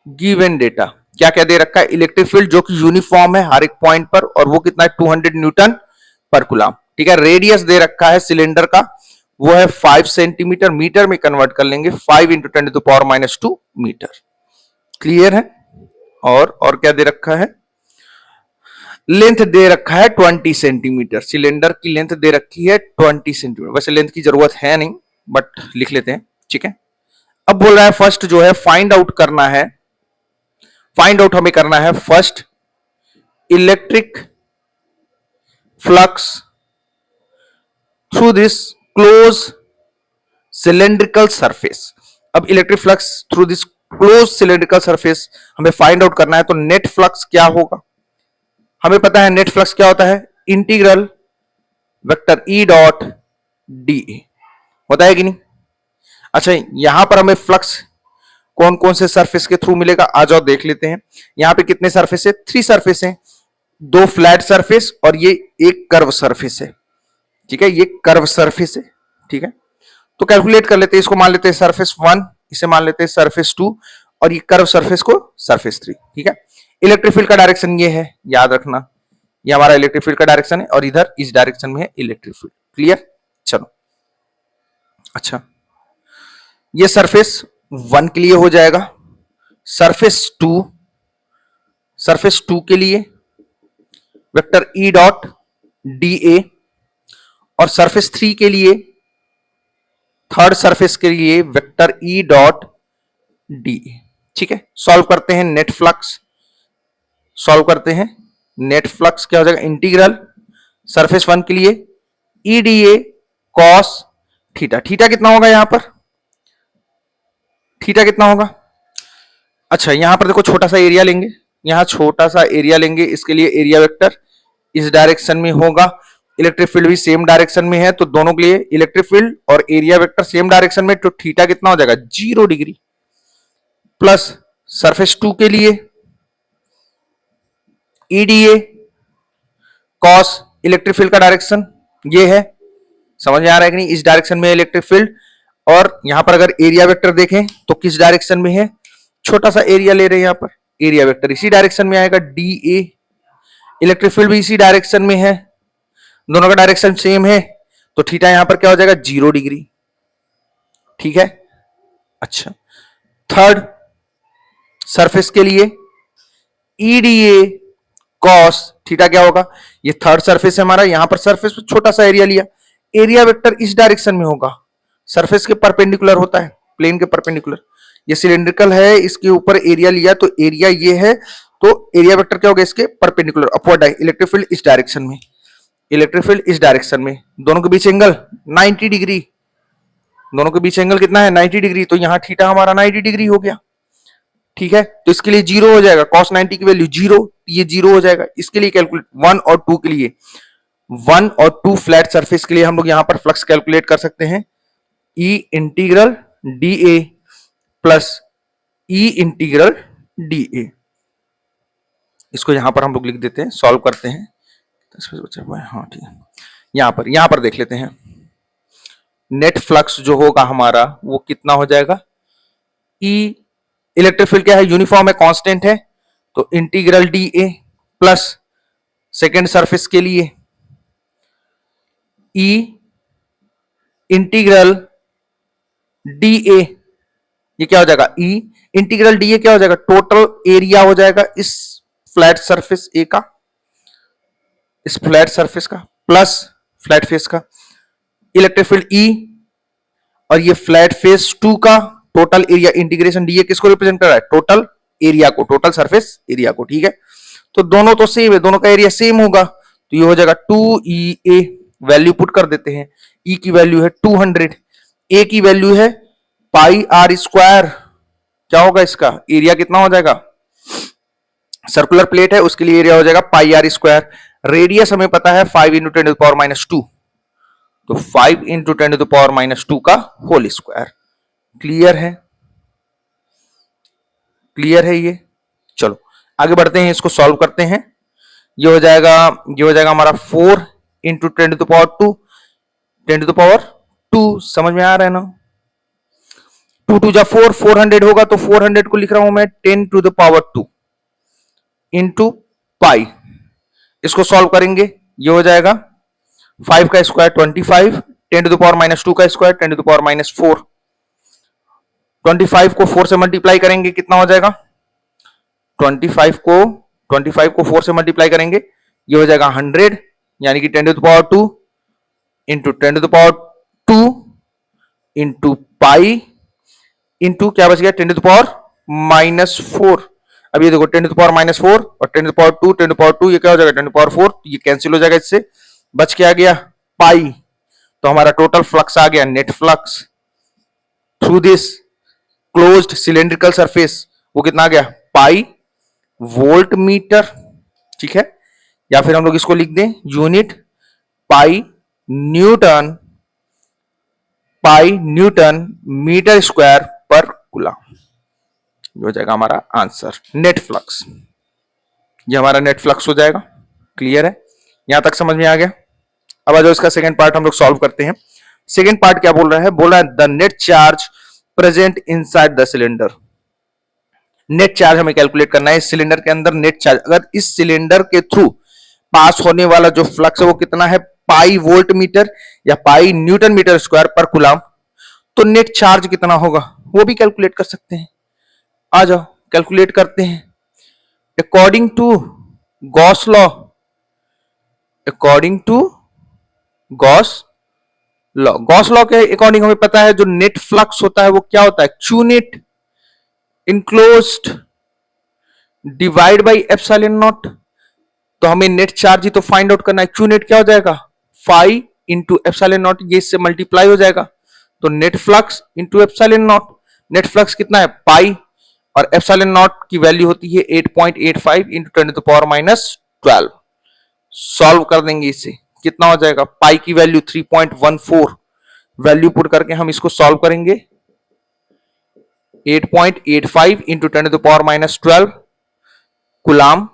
गिवन डेटा क्या क्या दे रखा है, इलेक्ट्रिक फील्ड जो कि यूनिफॉर्म है हर एक पॉइंट पर और वो कितना है 200 न्यूटन पर कूलम, ठीक है। रेडियस दे रखा है सिलेंडर का वो है 5 सेंटीमीटर, मीटर में कन्वर्ट कर लेंगे 5 into 10 to power minus 2 metre, clear है। और क्या दे रखा है, लेंथ दे रखा है 20 सेंटीमीटर, सिलेंडर की लेंथ दे रखी है 20 सेंटीमीटर, वैसे लेंथ की जरूरत है नहीं बट लिख लेते हैं, ठीक है। अब बोल रहा है फर्स्ट जो है फाइंड आउट करना है, फाइंड आउट हमें करना है first electric flux through this close cylindrical surface. अब electric flux through this close cylindrical surface हमें फाइंड आउट करना है, तो नेट फ्लक्स क्या होगा, हमें पता है नेट फ्लक्स क्या होता है, integral vector E dot D होता है कि नहीं। अच्छा, यहां पर हमें फ्लक्स कौन कौन से सरफेस के थ्रू मिलेगा, आ जाओ देख लेते हैं। यहां पे कितने सरफेस है, 3 सरफेस हैं, 2 फ्लैट सरफेस और ये एक कर्व सरफेस है, ठीक है, ये कर्व सरफेस है, ठीक है। तो कैलकुलेट कर लेते हैं, इसको मान लेते हैं सरफेस 1, इसे मान लेते हैं सरफेस 2 और ये कर्व सरफेस को सरफेस 3, ठीक है। इलेक्ट्रिक फील्ड का डायरेक्शन ये है, याद रखना, ये हमारा इलेक्ट्रिक फील्ड का डायरेक्शन है और इधर इस डायरेक्शन में है इलेक्ट्रिक फील्ड, क्लियर। चलो, अच्छा, ये सरफेस 1 के लिए हो जाएगा, सरफेस 2 के लिए vector E dot D A और सरफेस 3 के लिए, थर्ड सरफेस के लिए vector E dot D A, ठीक है। सॉल्व करते हैं नेट फ्लक्स, सॉल्व करते हैं नेट फ्लक्स क्या हो जाएगा, इंटीग्रल सरफेस 1 के लिए E D A cos theta, theta कितना होगा यहां पर, थीटा कितना होगा। अच्छा, यहां पर देखो छोटा सा एरिया लेंगे, यहां छोटा सा एरिया लेंगे, इसके लिए एरिया वेक्टर इस डायरेक्शन में होगा, इलेक्ट्रिक फील्ड भी सेम डायरेक्शन में है, तो दोनों के लिए इलेक्ट्रिक फील्ड और एरिया वेक्टर सेम डायरेक्शन में, तो थीटा कितना हो जाएगा 0 डिग्री, प्लस सरफेस 2 के लिए ईडीए कॉस इलेक्ट्रिक फील्ड का डायरेक्शन ये है, समझ में आ रहा है कि नहीं, इस डायरेक्शन में इलेक्ट्रिक फील्ड, और यहां पर अगर एरिया वेक्टर देखें तो किस डायरेक्शन में है, छोटा सा एरिया ले रहे हैं, यहां पर एरिया वेक्टर इसी डायरेक्शन में आएगा डी ए, इलेक्ट्रिक फील्ड भी इसी डायरेक्शन में है, दोनों का डायरेक्शन सेम है, तो थीटा यहां पर क्या हो जाएगा 0 डिग्री, ठीक है। अच्छा, थर्ड सरफेस के लिए ईडीए कॉस थीटा क्या होगा, ये थर्ड सरफेस है हमारा, यहां पर सरफेस पर छोटा सा एरिया लिया, एरिया वेक्टर इस डायरेक्शन में होगा, सरफेस के परपेंडिकुलर होता है, प्लेन के परपेंडिकुलर, ये सिलेंड्रिकल है, इसके ऊपर एरिया लिया तो एरिया ये है, तो एरिया वेक्टर क्या होगा इसके परपेंडिकुलर अपवर्ड है, इलेक्ट्रिक फील्ड इस डायरेक्शन में, इलेक्ट्रिक फील्ड इस डायरेक्शन में, दोनों के बीच एंगल 90 डिग्री, दोनों के बीच एंगल कितना है 90 डिग्री, तो यहां थीटा हमारा 90 डिग्री हो गया। ठीक है, तो इसके लिए जीरो हो जाएगा, cos 90 की वैल्यू जीरो, ये जीरो हो जाएगा। इसके लिए कैलकुलेट 1 और 2 के लिए, 1 और 2 फ्लैट सरफेस के लिए हम लोग यहां पर फ्लक्स कैलकुलेट कर सकते हैं, E integral D A plus E integral D A. इसको यहां पर हम लोग लिख देते हैं, सॉल्व करते हैं। हाँ ठीक है, यहां पर देख लेते हैं। नेट फ्लक्स जो होगा हमारा वो कितना हो जाएगा, ई इलेक्ट्रिक फील्ड क्या है, यूनिफॉर्म है, कांस्टेंट है, तो integral D A plus second surface के लिए ई इंटीग्रल डी ए, ये क्या हो जाएगा, ई इंटीग्रल डी ए क्या हो जाएगा, टोटल एरिया हो जाएगा इस फ्लैट सरफेस ए का, इस फ्लैट सरफेस का प्लस फ्लैट फेस का, इलेक्ट्रिक फील्ड ई, और ये फ्लैट फेस 2 का total area, integration D A किसको रिप्रेजेंट कर रहा है, टोटल एरिया को, टोटल सरफेस एरिया को। ठीक है, तो दोनों तो सेम है, दोनों का एरिया सेम होगा, तो ये हो जाएगा 2EA, वैल्यू पुट कर देते हैं, ई की वैल्यू है 200, ए की वैल्यू है पाई आर स्क्वायर, क्या होगा इसका एरिया कितना हो जाएगा, सर्कुलर प्लेट है उसके लिए एरिया हो जाएगा पाई आर स्क्वायर, रेडियस हमें पता है 5 इंटू 10 टू द पावर -2, तो 5 इंटू 10 टू द पावर -2 का होल स्क्वायर। क्लियर है, क्लियर है ये। चलो आगे बढ़ते हैं, इसको सॉल्व करते हैं। ये हो जाएगा हमारा 4 into 10 to the power 2, 10 to the power 2, समझ में आ रहा है ना, 2 2 जा 4, 400 होगा, तो 400 को लिख रहा हूं मैं 10 to the power 2 into pi. इसको सॉल्व करेंगे, ये हो जाएगा 5 का स्क्वायर 25, 10 टू द पावर -2 का स्क्वायर 10 टू द पावर -4, 25 को 4 से मल्टीप्लाई करेंगे कितना हो जाएगा, 25 को 4 से मल्टीप्लाई करेंगे, ये हो जाएगा 100, यानी कि 10 to the power 2 into 10 to the power 2 into pi into क्या बच गया 10 टू द पावर -4। अब ये देखो 10 टू द पावर -4 और 10 to the power 2, 10 to the power 2, ये क्या हो जाएगा 10 टू द पावर 4, ये कैंसिल हो जाएगा, इससे बच के आ गया पाई। तो हमारा टोटल फ्लक्स आ गया, net flux through this closed cylindrical surface, वो कितना आ गया, पाई वोल्ट मीटर। ठीक है, या फिर हम लोग इसको लिख दें यूनिट पाई न्यूटन मीटर स्क्वायर पर कूलम, हो जाएगा हमारा आंसर नेट फ्लक्स। ये हमारा नेट फ्लक्स हो जाएगा। क्लियर है, यहां तक समझ में आ गया। अब आ जाओ इसका सेकंड पार्ट हम लोग सॉल्व करते हैं। सेकंड पार्ट क्या बोल रहा है, बोला है the net charge present inside the cylinder. Net charge हमें कैलकुलेट करना है, इस सिलेंडर के अंदर नेट चार्ज, अगर इस सिलेंडर के थ्रू पास होने वाला जो फ्लक्स है वो कितना है, पाई वोल्ट मीटर या पाई न्यूटन मीटर स्क्वायर पर कूलम, तो नेट चार्ज कितना होगा वो भी कैलकुलेट कर सकते हैं। आ जाओ कैलकुलेट करते हैं। According to Gauss law, Gauss law के अकॉर्डिंग हमें पता है जो नेट फ्लक्स होता है वो क्या होता है, q net enclosed divide by epsilon naught. तो हमें नेट चार्ज ही तो फाइंड आउट करना है, क्यू नेट क्या हो जाएगा, फाई इंटू एप्सिलॉन नॉट, ये इससे मल्टीप्लाई हो जाएगा, तो net flux into epsilon naught. Net flux कितना है पाई, और एप्सिलॉन नॉट की वैल्यू होती है 8.85 into 10 to the power -12। Solve कर देंगे इसे, कितना हो जाएगा, पाई की वैल्यू 3.14, वैल्यू पुट करके हम इसको सॉल्व करेंगे, 8.85 into 10 to the power -12 coulomb.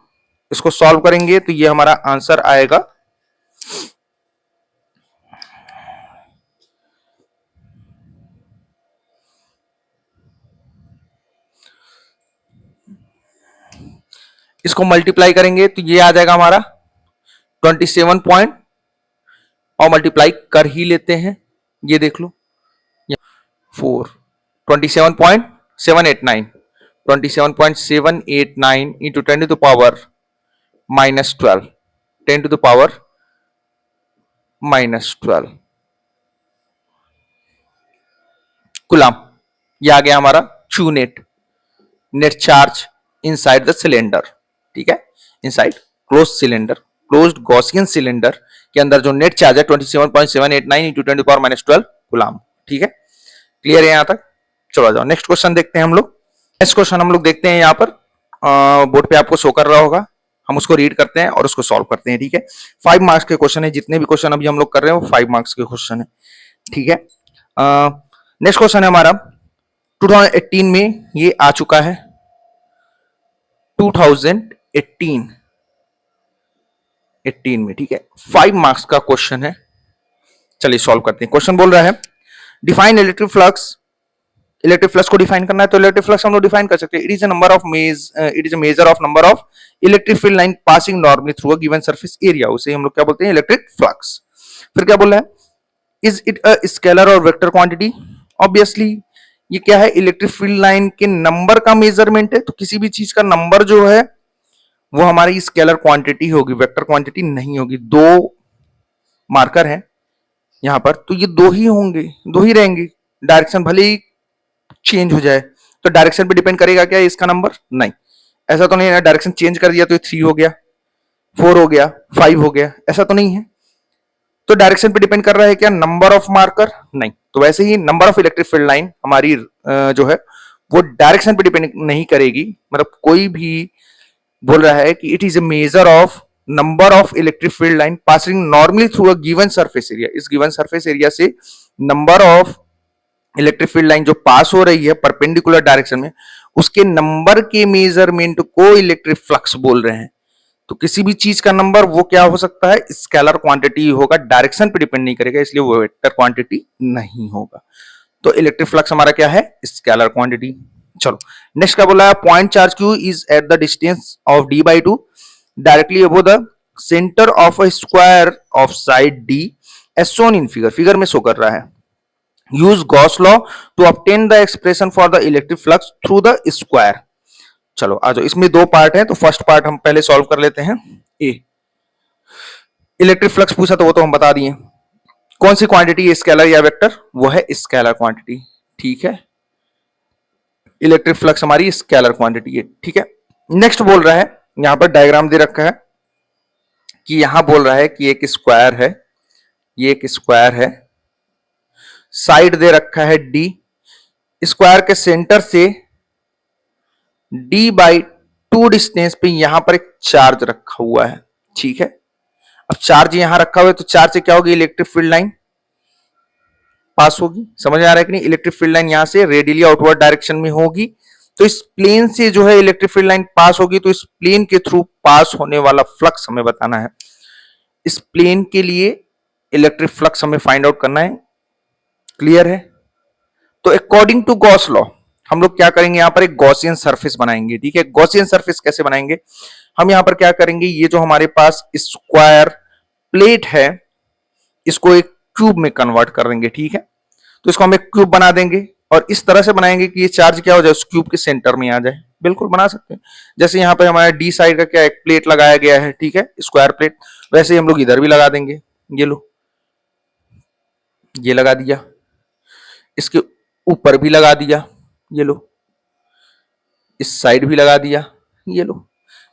इसको सॉल्व करेंगे तो ये हमारा आंसर आएगा इसको मल्टीप्लाई करेंगे तो ये आ जाएगा हमारा 27 पॉइंट, और मल्टीप्लाई कर ही लेते हैं, ये देख लो 27.789 27.789 into 10 to the power -12, 10 to the power -12 coulomb. ये आ गया हमारा q net charge inside the cylinder. ठीक है, inside close cylinder, closed Gaussian cylinder के अंदर जो नेट चार्ज है 27.789 इंटू 10⁻12 कूलम। ठीक है, क्लियर है यहां तक? चलो आ जाओ नेक्स्ट क्वेश्चन देखते हैं हम लोग। नेक्स्ट क्वेश्चन हम लोग देखते हैं यहाँ पर बोर्ड पे आपको शो कर रहा होगा, हम उसको रीड करते हैं और उसको सॉल्व करते हैं। ठीक है, 5 मार्क्स के क्वेश्चन है, जितने भी क्वेश्चन अभी हम लोग कर रहे हैं वो 5 मार्क्स के क्वेश्चन है। ठीक है, नेक्स्ट क्वेश्चन है हमारा 2018 में ये आ चुका है, 2018 में। ठीक है, 5 मार्क्स का क्वेश्चन है, चलिए सॉल्व करते हैं। क्वेश्चन बोल रहा है define electric flux. Electric flux को डिफाइन करना है तो इलेक्ट्रिक फ्लक्स हम लोग डिफाइन कर सकते हैं। It is a measure of number of electric field line passing normally through a given surface area, उसे हम लोग क्या बोलते हैं? Electric flux. फिर क्या बोल रहा है? इज इट अ स्केलर और वेक्टर क्वांटिटी? ऑब्वियसली ये क्या है? इलेक्ट्रिक फील्ड लाइन के नंबर का मेजरमेंट है, तो किसी भी चीज का नंबर जो है वो हमारी स्केलर क्वांटिटी होगी, वेक्टर क्वांटिटी नहीं होगी। 2 मार्कर हैं यहां पर, तो ये 2 ही होंगे, 2 ही रहेंगे। डायरेक्शन भले ही चेंज हो जाए तो डायरेक्शन पे डिपेंड करेगा क्या इसका नंबर? नहीं, ऐसा तो नहीं है डायरेक्शन चेंज कर दिया तो 3 हो गया, 4 हो गया, 5 हो गया, ऐसा तो नहीं है। तो डायरेक्शन पे डिपेंड कर रहा है क्या? Number of marker? नहीं। तो वैसे ही number of electric field line हमारी जो है वो डायरेक्शन पे डिपेंड नहीं करेगी। मतलब कोई भी बोल रहा है कि it is a measure of number of electric field line passing normally through a given surface area, इस गिवन सरफेस एरिया से number of electric field line जो पास हो रही है परपेंडिकुलर डायरेक्शन में, उसके नंबर के मेजरमेंट को इलेक्ट्रिक फ्लक्स बोल रहे हैं। तो किसी भी चीज का नंबर वो क्या हो सकता है? स्केलर क्वांटिटी होगा, डायरेक्शन पे डिपेंड नहीं करेगा, इसलिए वो वेक्टर क्वांटिटी नहीं होगा। तो इलेक्ट्रिक फ्लक्स हमारा क्या है? Scalar quantity. चलो नेक्स्ट क्या बोला है? Point charge q is at the distance of d by 2 directly above the centre of a square of side d as shown in figure. Figure में शो कर रहा है। Use Gauss law to obtain the expression for the electric flux through the square. चलो आ जाओ, इसमें 2 part है, तो फर्स्ट पार्ट हम पहले सॉल्व कर लेते हैं। ए, इलेक्ट्रिक फ्लक्स पूछा तो वो तो हम बता दिए। कौन सी क्वांटिटी? स्केलर या वेक्टर? वो है स्केलर क्वांटिटी। ठीक है, इलेक्ट्रिक फ्लक्स हमारी स्केलर क्वांटिटी है। ठीक है, नेक्स्ट बोल रहा है, यहां पर डायग्राम दे रखा है कि यहां बोल रहा है कि एक स्क्वायर है, ये एक स्क्वायर है, साइड दे रखा है डी, स्क्वायर के सेंटर से d/2 डिस्टेंस पे यहां पर एक चार्ज रखा हुआ है। ठीक है, अब चार्ज यहां रखा हुआ है तो चार्ज से क्या होगी? इलेक्ट्रिक फील्ड लाइन पास होगी। समझ में आ रहा है कि नहीं? इलेक्ट्रिक फील्ड लाइन यहां से रेडियली आउटवर्ड डायरेक्शन में होगी, तो इस प्लेन से जो है इलेक्ट्रिक फील्ड लाइन पास होगी, तो इस प्लेन के थ्रू पास होने वाला फ्लक्स हमें बताना है। इस प्लेन के लिए इलेक्ट्रिक फ्लक्स हमें फाइंड आउट करना है। क्लियर है? तो अकॉर्डिंग टू गॉस लॉ हम लोग क्या करेंगे? यहां पर एक गॉसियन सरफेस बनाएंगे। ठीक है, गॉसियन सरफेस कैसे बनाएंगे? हम यहां पर क्या करेंगे? ये जो हमारे पास स्क्वायर प्लेट है इसको एक क्यूब में कन्वर्ट कर देंगे। ठीक है, तो इसको हम एक क्यूब बना देंगे और इस तरह से बनाएंगे कि ये चार्ज क्या हो जाए? उस क्यूब के सेंटर में आ जाए। बिल्कुल बना सकते हैं, जैसे यहाँ पे हमारा डी साइड का क्या एक प्लेट लगाया गया है। ठीक है, स्क्वायर प्लेट, वैसे ही हम लोग इधर भी लगा देंगे। ये लो, ये लगा दिया, इसके ऊपर भी लगा दिया, ये लो, इस साइड भी लगा दिया, ये लो,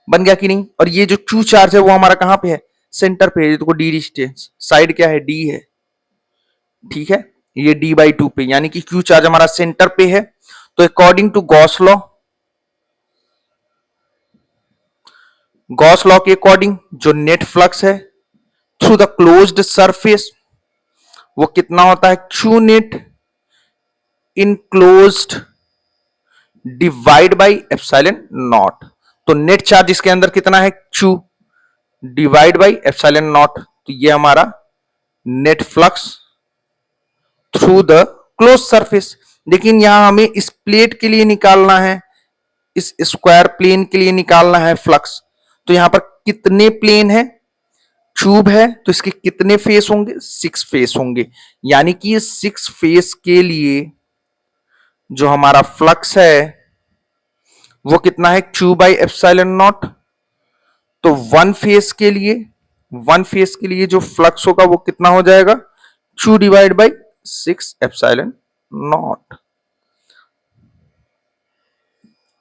बन गया कि नहीं? और ये जो क्यू चार्ज है वो हमारा कहां पे है? सेंटर पे है। तो डी डिस्टेंस, साइड क्या है? डी है। ठीक है, ये d/2 पे, यानी कि क्यू चार्ज हमारा सेंटर पे है। तो according to Gauss law, Gauss law के अकॉर्डिंग जो नेट फ्लक्स है थ्रू द क्लोज्ड सरफेस वो कितना होता है? Q net in closed divide by epsilon naught. तो नेट चार्ज इसके अंदर कितना है? Q divide by epsilon naught. तो ये हमारा net flux through the close surface. लेकिन यहां हमें इस प्लेट के लिए निकालना है, इस स्क्वायर प्लेन के लिए निकालना है फ्लक्स। तो यहां पर कितने प्लेन है? क्यूब है, तो इसके कितने फेस होंगे? 6 फेस होंगे। यानी कि 6 फेस के लिए जो हमारा फ्लक्स है वो कितना है? Q by epsilon naught. तो वन फेस के लिए जो फ्लक्स होगा वो कितना हो जाएगा? Q divide by 6 epsilon naught.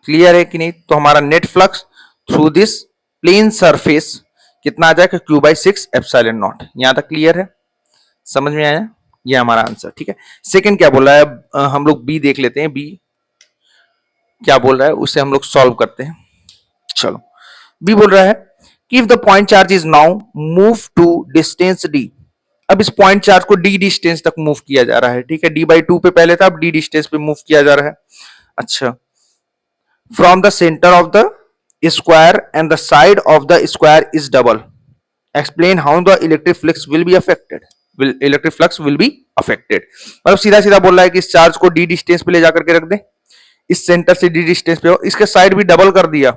Clear है कि नहीं? तो हमारा net flux through this plane surface कितना आ जाएगा, क्यू बाई 6 एप्सिलॉन नॉट। यहां तक क्लियर है, समझ में आया? ये हमारा आंसर, ठीक है। सेकंड क्या बोल रहा है, हम लोग बी देख लेते हैं, बी क्या बोल रहा है उसे हम लोग सॉल्व करते हैं। चलो, बी बोल रहा है कि if the point charge is now move to distance d. अब इस पॉइंट चार्ज को डी डिस्टेंस तक मूव किया जा रहा है, ठीक है। डी बाई 2 पे पहले था, अब डी डिस्टेंस पे मूव किया जा रहा है। अच्छा, from the centre of the square and the side of the square is double, explain how the electric flux will be affected. Electric flux will be affected, मतलब सीधा सीधा बोल रहा है कि इस चार्ज को डी डिस्टेंस पे ले जाकर के रख दे, इस सेंटर से डी डिस्टेंस पे हो, इसके साइड भी डबल कर दिया।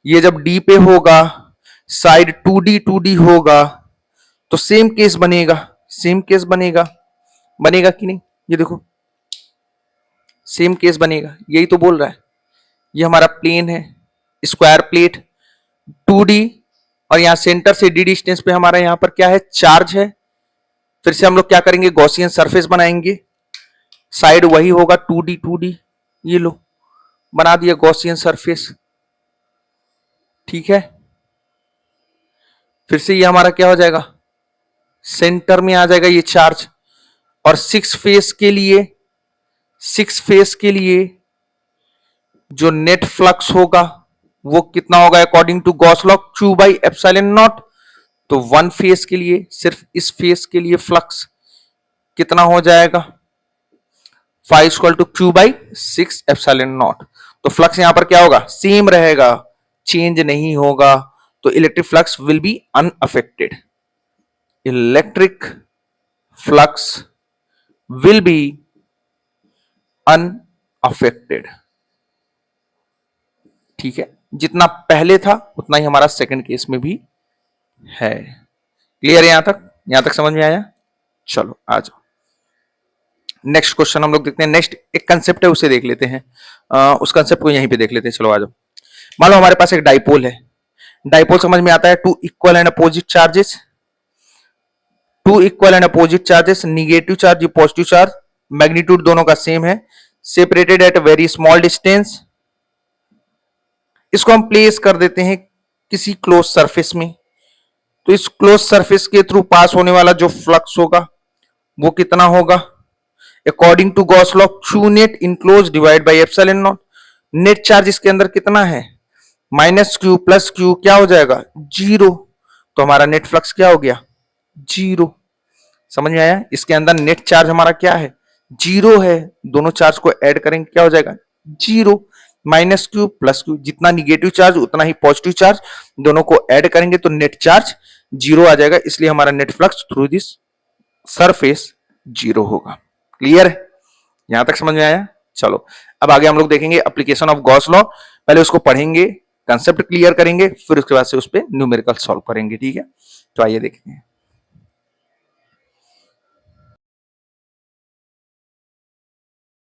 ये जब डी पे होगा, साइड 2D होगा, तो सेम केस बनेगा, सेम केस बनेगा, बनेगा कि नहीं? ये देखो, सेम केस बनेगा, यही तो बोल रहा है। ये हमारा प्लेन है, स्क्वायर प्लेट 2D, और यहां सेंटर से डी डिस्टेंस पे हमारा यहां पर क्या है, चार्ज है। फिर से हम लोग क्या करेंगे, गॉसियन सरफेस बनाएंगे, साइड वही होगा 2D, ये लो बना दिया गॉसियन सरफेस, ठीक है। फिर से ये हमारा क्या हो जाएगा, सेंटर में आ जाएगा ये चार्ज, और 6 फेस के लिए जो नेट फ्लक्स होगा वो कितना होगा, according to Gauss law, q by epsilon naught. तो 1 फेस के लिए, सिर्फ इस फेस के लिए फ्लक्स कितना हो जाएगा, 5 equal to q by 6 epsilon naught. तो फ्लक्स यहां पर क्या होगा, सेम रहेगा, चेंज नहीं होगा, तो electric flux will be unaffected. Electric flux will be unaffected, ठीक है। जितना पहले था उतना ही हमारा सेकंड केस में भी है। क्लियर है यहां तक समझ में आया? चलो आ जाओ, नेक्स्ट क्वेश्चन हम लोग देखते हैं। नेक्स्ट एक कंसेप्ट है, उसे देख लेते हैं, उस कंसेप्ट को यहीं पे देख लेते हैं। चलो आ जाओ। मान लो हमारे पास एक डाइपोल है, डाइपोल समझ में आता है, two equal and opposite charges, negative charge positive charge, magnitude दोनों का सेम है, separated at very small distance. इसको हम प्लेस कर देते हैं किसी क्लोज सरफेस में, तो इस क्लोज सरफेस के थ्रू पास होने वाला जो फ्लक्स होगा वो कितना होगा, according to Gauss law, q net enclose divide by epsilon naught. Net charge इसके अंदर कितना है, माइनस क्यू प्लस क्यू, क्या हो जाएगा, 0। तो हमारा नेट फ्लक्स क्या हो गया, 0। समझ में आया? इसके अंदर नेट चार्ज हमारा क्या है, 0 है। दोनों चार्ज को ऐड करेंगे क्या हो जाएगा, 0। माइनस क्यू प्लस क्यू, जितना निगेटिव चार्ज उतना ही पॉजिटिव चार्ज, दोनों को ऐड करेंगे तो नेट चार्ज 0 आ जाएगा, इसलिए हमारा net flux through this surface 0 होगा। क्लियर है? यहां तक समझ में आया? चलो अब आगे हम लोग देखेंगे एप्लीकेशन ऑफ गॉस लॉ। पहले उसको पढ़ेंगे, कंसेप्ट क्लियर करेंगे, फिर उसके बाद से उस पर न्यूमेरिकल सॉल्व करेंगे, ठीक है। तो आइए देखते हैं।